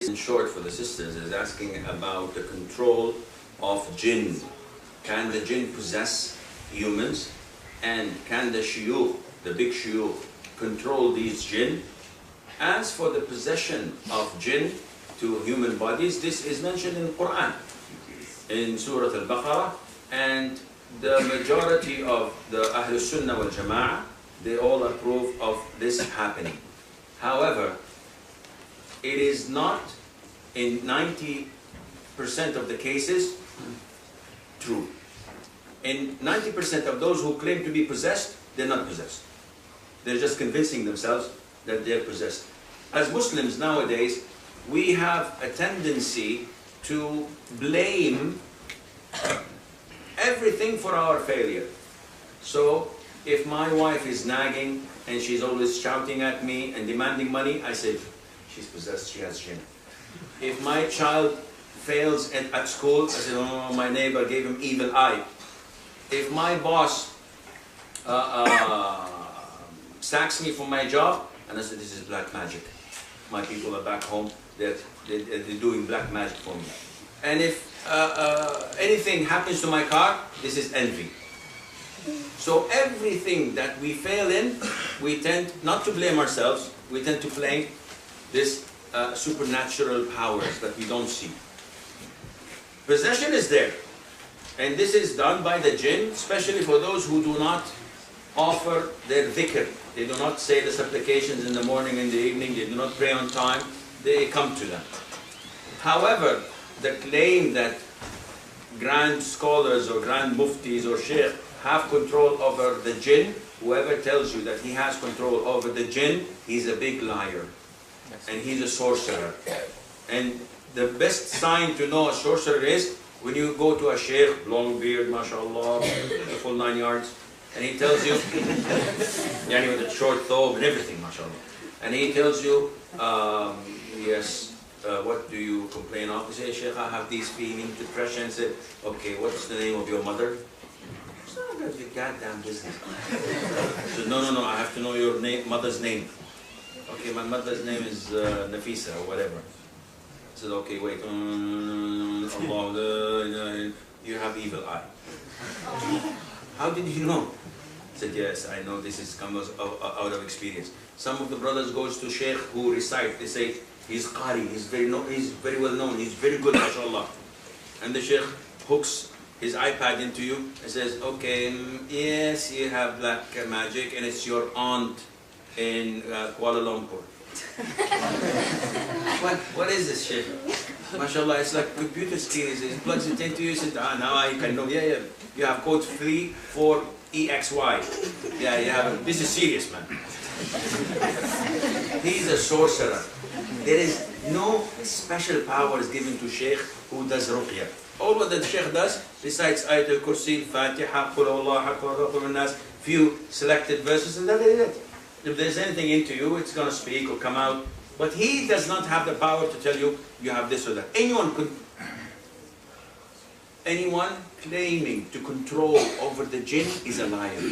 In short, for the sisters, is asking about the control of Jinn. Can the Jinn possess humans? And can the Sheikh, the big Sheikh, control these Jinn? As for the possession of Jinn to human bodies, this is mentioned in Quran, in Surah Al-Baqarah, and the majority of the Ahlul Sunnah wal Jama'ah, they all approve of this happening. However, it is not in 90% of the cases true. In 90% of those who claim to be possessed, they're not possessed. They're just convincing themselves that they're possessed. As Muslims nowadays, we have a tendency to blame everything for our failure. So, if my wife is nagging and she's always shouting at me and demanding money, I say, she's possessed, she has Jinn. If my child fails at school, I say, oh, my neighbor gave him evil eye. If my boss sacks me from my job, and I say, this is black magic. My people are back home, they're doing black magic for me. And if anything happens to my car, this is envy. So everything that we fail in, we tend not to blame ourselves, we tend to blame this supernatural powers that we don't see. Possession is there. And this is done by the Jinn, especially for those who do not offer their dhikr. They do not say the supplications in the morning and the evening, they do not pray on time, they come to them. However, the claim that grand scholars or grand muftis or sheikh have control over the Jinn, whoever tells you that he has control over the Jinn, he's a big liar. And he's a sorcerer. And the best sign to know a sorcerer is when you go to a sheikh, long beard, mashallah, the full 9 yards, and he tells you, yani with a short thobe and everything, mashallah, and he tells you, yes, what do you complain of? You say, Sheikh, I have these feelings, depression. I say, okay, what's the name of your mother? It's not none of your goddamn business. He said, no, I have to know your mother's name. Okay, my mother's name is Nafisa or whatever. I said, okay, wait. Allah, you have evil eye. How did you know? I said, yes, I know this comes out of experience. Some of the brothers goes to Sheikh who recite, they say, he's Qari, he's very well known, he's very good, mashallah. And the Sheikh hooks his iPad into you and says, okay, yes, you have black magic and it's your aunt in Kuala Lumpur. What is this shit? MashaAllah, it's like computer skills. It plugs it into you, says, now I can know. Yeah. You have code 3 for EXY. Yeah, you have. This is serious, man. He's a sorcerer. There is no special powers given to Sheikh who does ruqya. All what the Sheikh does, recites Ayatul Kursi, Fatiha, Qul Huwallahu Ahad, few selected verses, and that is it. If there's anything into you, it's going to speak or come out. But he does not have the power to tell you, you have this or that. Anyone claiming to control over the Jinn is a liar.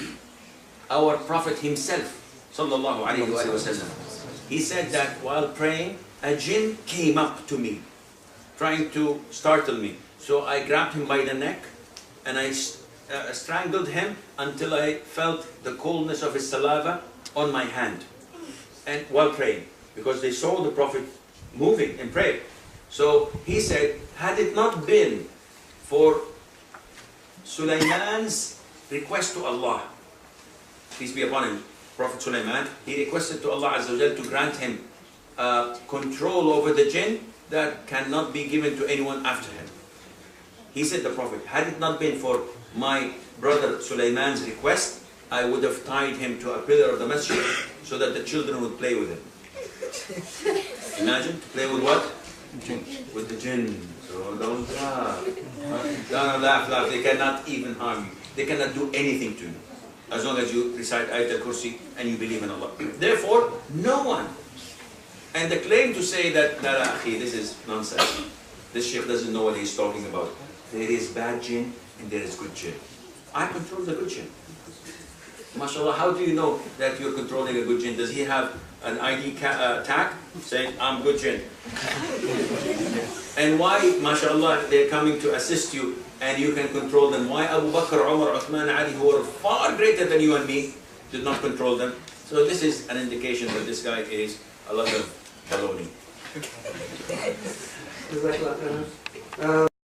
Our Prophet himself, sallallahu alayhi wa sallam, he said that while praying, a Jinn came up to me, trying to startle me. So I grabbed him by the neck, and I strangled him until I felt the coldness of his saliva on my hand, and while praying, because they saw the Prophet moving in prayer. So he said, had it not been for Sulaiman's request to Allah, peace be upon him, Prophet Sulaiman, he requested to Allah Azza wa Jal to grant him control over the Jinn that cannot be given to anyone after him. He said, the Prophet, had it not been for my brother Sulaiman's request, I would have tied him to a pillar of the masjid so that the children would play with him. Imagine, to play with what? With the Jinn. So don't laugh. Don't laugh. They cannot even harm you. They cannot do anything to you, as long as you recite Ayatul Kursi and you believe in Allah. Therefore, no one. And the claim to say that, this is nonsense. This Sheikh doesn't know what he's talking about. There is bad Jinn and there is good Jinn. I control the good Jinn. MashaAllah, how do you know that you're controlling a good Jinn? Does he have an ID tag saying, I'm good Jinn. And why, mashallah, they're coming to assist you and you can control them? Why Abu Bakr, Umar, Uthman, Ali, who are far greater than you and me, did not control them? So this is an indication that this guy is a lot of baloney.